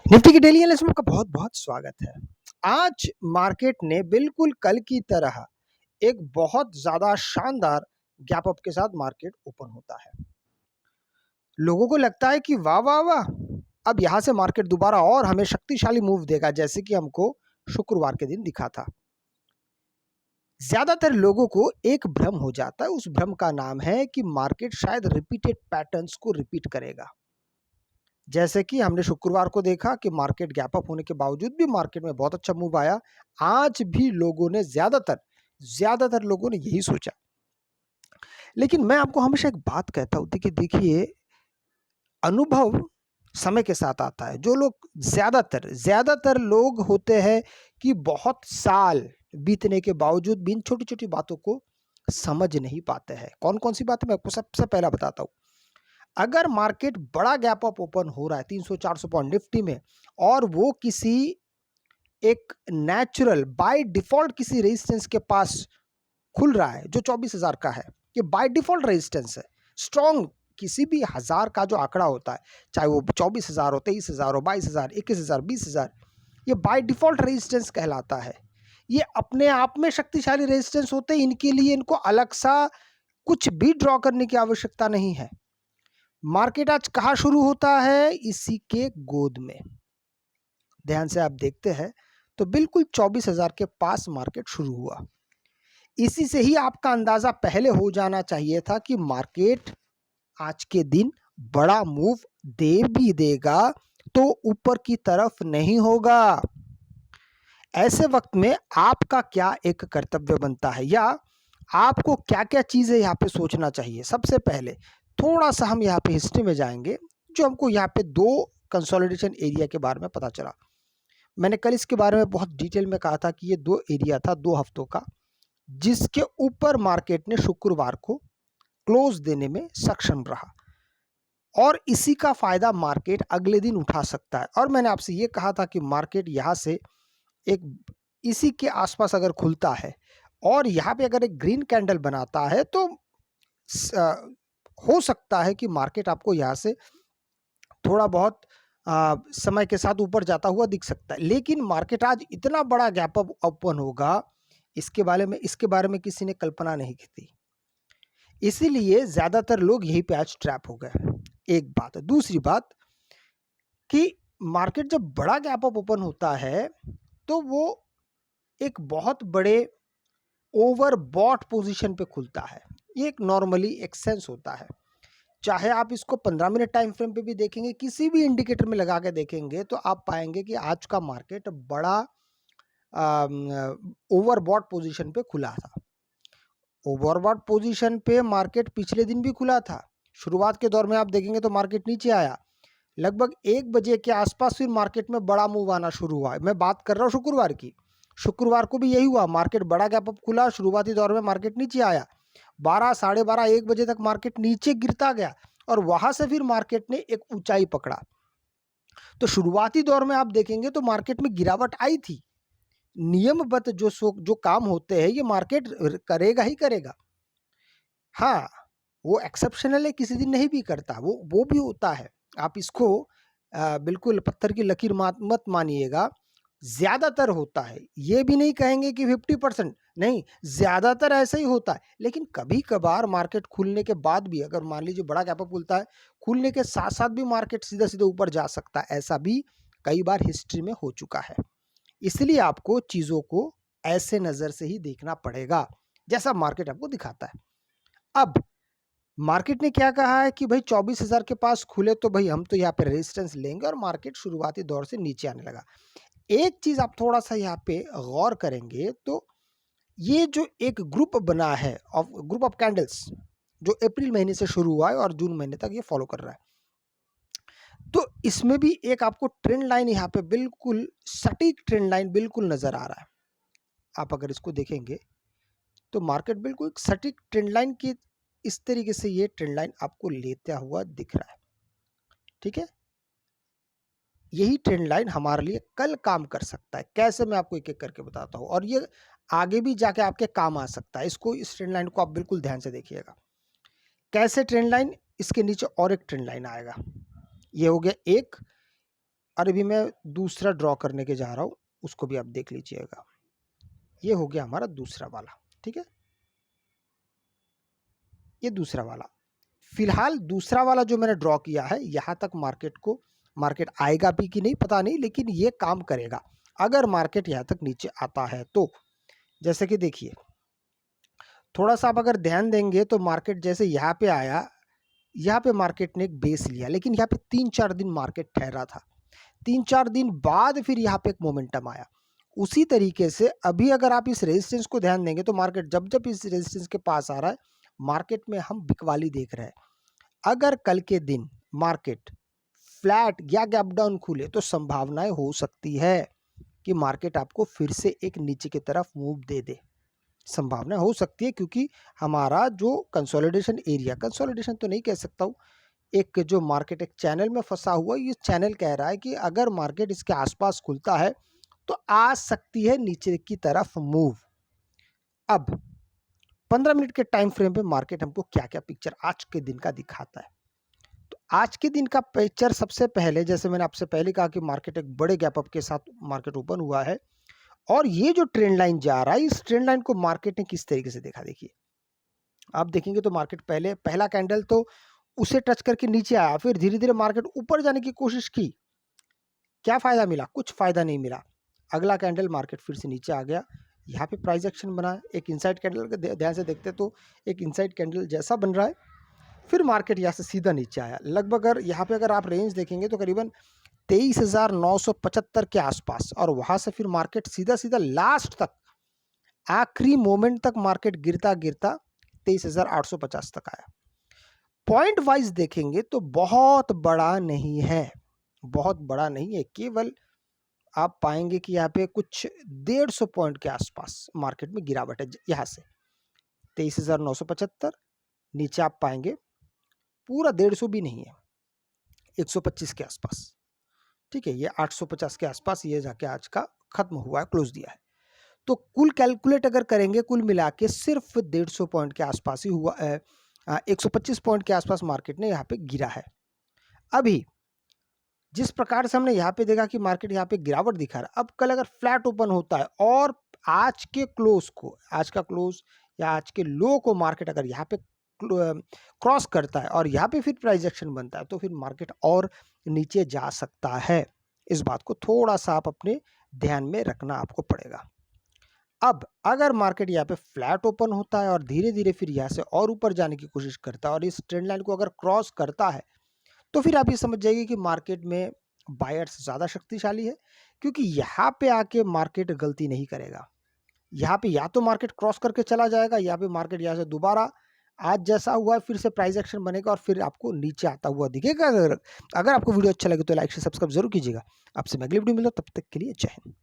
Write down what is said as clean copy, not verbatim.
Nifty की daily analysis में आपका बहुत बहुत स्वागत है। आज मार्केट ने बिल्कुल कल की तरह एक बहुत ज्यादा शानदार गैप अप के साथ मार्केट ओपन होता है। लोगों को लगता है कि वाह वाह वाह, अब यहां से मार्केट दोबारा और हमें शक्तिशाली मूव देगा, जैसे कि हमको शुक्रवार के दिन दिखा था। ज्यादातर लोगों को एक भ्रम हो जाता है, उस भ्रम का नाम है कि मार्केट शायद रिपीटेड पैटर्न्स को रिपीट करेगा। जैसे कि हमने शुक्रवार को देखा कि मार्केट गैप अप होने के बावजूद भी मार्केट में बहुत अच्छा मूव आया। आज भी लोगों ने ज्यादातर लोगों ने यही सोचा। लेकिन मैं आपको हमेशा एक बात कहता हूं कि देखिए, अनुभव समय के साथ आता है। जो लोग ज्यादातर लोग होते हैं कि बहुत साल बीतने के बावजूद भी इन छोटी छोटी बातों को समझ नहीं पाते हैं। कौन कौन सी बातें मैं आपको सबसे पहला बताता हूं। अगर मार्केट बड़ा गैप अप ओपन हो रहा है 300-400 पॉइंट निफ्टी में, और वो किसी एक नेचुरल बाय डिफॉल्ट किसी रेजिस्टेंस के पास खुल रहा है जो 24,000 का है, ये बाय डिफॉल्ट रेजिस्टेंस है। स्ट्रॉन्ग किसी भी हजार का जो आंकड़ा होता है, चाहे वो 24,000 हो, 23,000 हो, 22,000, 21,000, 20,000, ये बाय डिफॉल्ट रेजिस्टेंस कहलाता है। ये अपने आप में शक्तिशाली रेजिस्टेंस होते हैं। इनके लिए इनको अलग सा कुछ भी ड्रॉ करने की आवश्यकता नहीं है। मार्केट आज कहां शुरू होता है? इसी के गोद में। ध्यान से आप देखते हैं तो बिल्कुल 24,000 के पास मार्केट शुरू हुआ। इसी से ही आपका अंदाजा पहले हो जाना चाहिए था कि मार्केट आज के दिन बड़ा मूव दे भी देगा तो ऊपर की तरफ नहीं होगा। ऐसे वक्त में आपका क्या एक कर्तव्य बनता है, या आपको क्या क्या चीजें यहाँ पे सोचना चाहिए। सबसे पहले थोड़ा सा हम यहाँ पे हिस्ट्री में जाएंगे, जो हमको यहाँ पे दो कंसोलिडेशन एरिया के बारे में पता चला। मैंने कल इसके बारे में बहुत डिटेल में कहा था कि ये दो एरिया था 2 हफ्तों का, जिसके ऊपर मार्केट ने शुक्रवार को क्लोज देने में सक्षम रहा, और इसी का फायदा मार्केट अगले दिन उठा सकता है। और मैंने आपसे ये कहा था कि मार्केट यहाँ से एक इसी के आसपास अगर खुलता है और यहाँ पे अगर एक ग्रीन कैंडल बनाता है तो हो सकता है कि मार्केट आपको यहाँ से थोड़ा बहुत समय के साथ ऊपर जाता हुआ दिख सकता है। लेकिन मार्केट आज इतना बड़ा गैप अप ओपन होगा, इसके बारे में किसी ने कल्पना नहीं की थी। इसीलिए ज्यादातर लोग यहीं पे आज ट्रैप हो गए। एक बात है। दूसरी बात कि मार्केट जब बड़ा गैप अप ओपन होता है तो वो एक बहुत बड़े ओवरबॉट पोजीशन पे खुलता है। ये एक नॉर्मली एक सेंस होता है। चाहे आप इसको 15 मिनट टाइम फ्रेम पे भी देखेंगे, किसी भी इंडिकेटर में लगा के देखेंगे, तो आप पाएंगे कि आज का मार्केट बड़ा ओवरबॉट पोजीशन पे खुला था। ओवरबॉट पोजीशन पे मार्केट पिछले दिन भी खुला था। शुरुआत के दौर में आप देखेंगे तो मार्केट नीचे आया। लगभग 1 बजे के आसपास फिर मार्केट में बड़ा मूव आना शुरू हुआ। मैं बात कर रहा हूँ शुक्रवार की। शुक्रवार को भी यही हुआ, मार्केट बड़ा गैप अप खुला, शुरुआती दौर में मार्केट नीचे आया। 12, साढ़े 12, 1 बजे तक मार्केट नीचे गिरता गया, और वहां से फिर मार्केट ने एक ऊंचाई पकड़ा। तो शुरुआती दौर में आप देखेंगे तो मार्केट में गिरावट आई थी। नियमबद्ध जो काम होते हैं ये मार्केट करेगा ही करेगा। हाँ, वो एक्सेप्शनल है, किसी दिन नहीं भी करता, वो भी होता है। आप इसको बिल्कुल पत्थर की लकीर मत मानिएगा। ज्यादातर होता है, ये भी नहीं कहेंगे कि 50% नहीं, ज्यादातर ऐसा ही होता है। लेकिन कभी कभार मार्केट खुलने के बाद भी, अगर मान लीजिए बड़ा गैप अप खुलता है, खुलने के साथ साथ भी मार्केट सीधा सीधा ऊपर जा सकता है। ऐसा भी कई बार हिस्ट्री में हो चुका है। इसलिए आपको चीजों को ऐसे नजर से ही देखना पड़ेगा जैसा मार्केट आपको दिखाता है। अब मार्केट ने क्या कहा है कि भाई 24,000 के पास खुले तो भाई हम तो यहाँ पे रेजिस्टेंस लेंगे, और मार्केट शुरुआती दौर से नीचे आने लगा। एक चीज आप थोड़ा सा यहाँ पे गौर करेंगे तो ये जो एक ग्रुप बना है, ग्रुप ऑफ कैंडल्स, जो अप्रैल महीने से शुरू हुआ है और जून महीने तक ये फॉलो कर रहा है, तो इसमें भी एक आपको ट्रेंड लाइन यहाँ पे बिल्कुल सटीक ट्रेंड लाइन बिल्कुल नजर आ रहा है। आप अगर इसको देखेंगे तो मार्केट बिल्कुल सटीक ट्रेंड लाइन की इस तरीके से ये ट्रेंड लाइन आपको लेता हुआ दिख रहा है। ठीक है, यही ट्रेंड लाइन हमारे लिए कल काम कर सकता है। कैसे, मैं आपको एक एक करके बताता हूँ, और ये आगे भी जाके आपके काम आ सकता है। इस ट्रेंड लाइन को आप बिल्कुल ध्यान से देखिएगा। कैसे ट्रेंड लाइन, इसके नीचे और एक ट्रेंड लाइन आएगा। ये हो गया एक, और अभी मैं दूसरा ड्रॉ करने के जा रहा हूँ, उसको भी आप देख लीजिएगा। ये हो गया हमारा दूसरा वाला, ठीक है। ये दूसरा वाला, फिलहाल दूसरा वाला जो मैंने ड्रॉ किया है, यहाँ तक मार्केट आएगा भी कि नहीं पता नहीं, लेकिन ये काम करेगा अगर मार्केट यहाँ तक नीचे आता है तो। जैसे कि देखिए, थोड़ा सा आप अगर ध्यान देंगे तो मार्केट जैसे यहाँ पे आया, यहाँ पे मार्केट ने एक बेस लिया, लेकिन यहाँ पे 3-4 दिन मार्केट ठहरा था। 3-4 दिन बाद फिर यहाँ पे एक मोमेंटम आया। उसी तरीके से अभी अगर आप इस रेजिस्टेंस को ध्यान देंगे तो मार्केट जब जब इस रेजिस्टेंस के पास आ रहा है, मार्केट में हम बिकवाली देख रहे हैं। अगर कल के दिन मार्केट फ्लैट या गैप डाउन खुले तो संभावनाएं हो सकती है कि मार्केट आपको फिर से एक नीचे की तरफ मूव दे दे। संभावना हो सकती है, क्योंकि हमारा जो कंसोलिडेशन एरिया, कंसोलिडेशन तो नहीं कह सकता हूँ, एक जो मार्केट एक चैनल में फंसा हुआ, ये चैनल कह रहा है कि अगर मार्केट इसके आसपास खुलता है तो आ सकती है नीचे की तरफ मूव। अब 15 मिनट के टाइम फ्रेम पे मार्केट हमको क्या क्या पिक्चर आज के दिन का दिखाता है। तो आज के दिन का पिक्चर सबसे पहले, जैसे मैंने आपसे पहले कहा कि मार्केट एक बड़े गैप अप के साथ मार्केट ओपन हुआ है, और ये जो ट्रेंड लाइन जा रहा है, इस ट्रेंड लाइन को मार्केट ने किस तरीके से देखा, देखिए आप देखेंगे तो मार्केट पहला कैंडल तो उसे टच करके नीचे आया, फिर धीरे धीरे मार्केट ऊपर जाने की कोशिश की। क्या फायदा मिला? कुछ फायदा नहीं मिला। अगला कैंडल मार्केट फिर से नीचे आ गया, यहाँ पे प्राइस एक्शन बना, एक इनसाइड कैंडल का ध्यान से देखते तो एक इनसाइड कैंडल जैसा बन रहा है, फिर मार्केट यहाँ से सीधा नीचे आया। लगभग अगर आप रेंज देखेंगे तो करीबन 23,975 के आसपास, और वहां से फिर मार्केट सीधा सीधा लास्ट तक, आखिरी मोमेंट तक मार्केट गिरता गिरता 23,850 तक आया। पॉइंट वाइज देखेंगे तो बहुत बड़ा नहीं है, बहुत बड़ा नहीं है, केवल आप पाएंगे कि यहाँ पे कुछ 150 पॉइंट के आसपास मार्केट में गिरावट है। यहाँ से 23,975 नीचे आप पाएंगे पूरा 150 भी नहीं है, 125 के आसपास, ठीक है। ये 850 के आसपास ये जाके आज का खत्म हुआ है, क्लोज दिया है। तो कुल कैलकुलेट अगर करेंगे, कुल मिला के सिर्फ 150 पॉइंट के आसपास ही हुआ, 125 पॉइंट के आसपास मार्केट ने यहाँ पे गिरा है। अभी जिस प्रकार से हमने यहाँ पे देखा कि मार्केट यहाँ पे गिरावट दिखा रहा है, अब कल अगर फ्लैट ओपन होता है और आज के क्लोज को, आज का क्लोज या आज के लो को मार्केट अगर यहाँ पे क्रॉस करता है और यहाँ पे फिर प्राइस एक्शन बनता है, तो फिर मार्केट और नीचे जा सकता है। इस बात को थोड़ा सा आप अपने ध्यान में रखना आपको पड़ेगा। अब अगर मार्केट यहाँ पे फ्लैट ओपन होता है और धीरे धीरे फिर यहाँ से और ऊपर जाने की कोशिश करता है और इस ट्रेंड लाइन को अगर क्रॉस करता है, तो फिर आप ये समझ जाइए कि मार्केट में बायर्स ज़्यादा शक्तिशाली है, क्योंकि यहाँ पे आके मार्केट गलती नहीं करेगा। यहाँ पे या तो मार्केट क्रॉस करके चला जाएगा, या पे मार्केट यहाँ से दोबारा आज जैसा हुआ फिर से प्राइस एक्शन बनेगा और फिर आपको नीचे आता हुआ दिखेगा। अगर आपको वीडियो अच्छा लगे तो लाइक से सब्सक्राइब जरूर कीजिएगा। आपसे मैं अगली वीडियो मिलूँ, तब तक के लिए जय हिंद।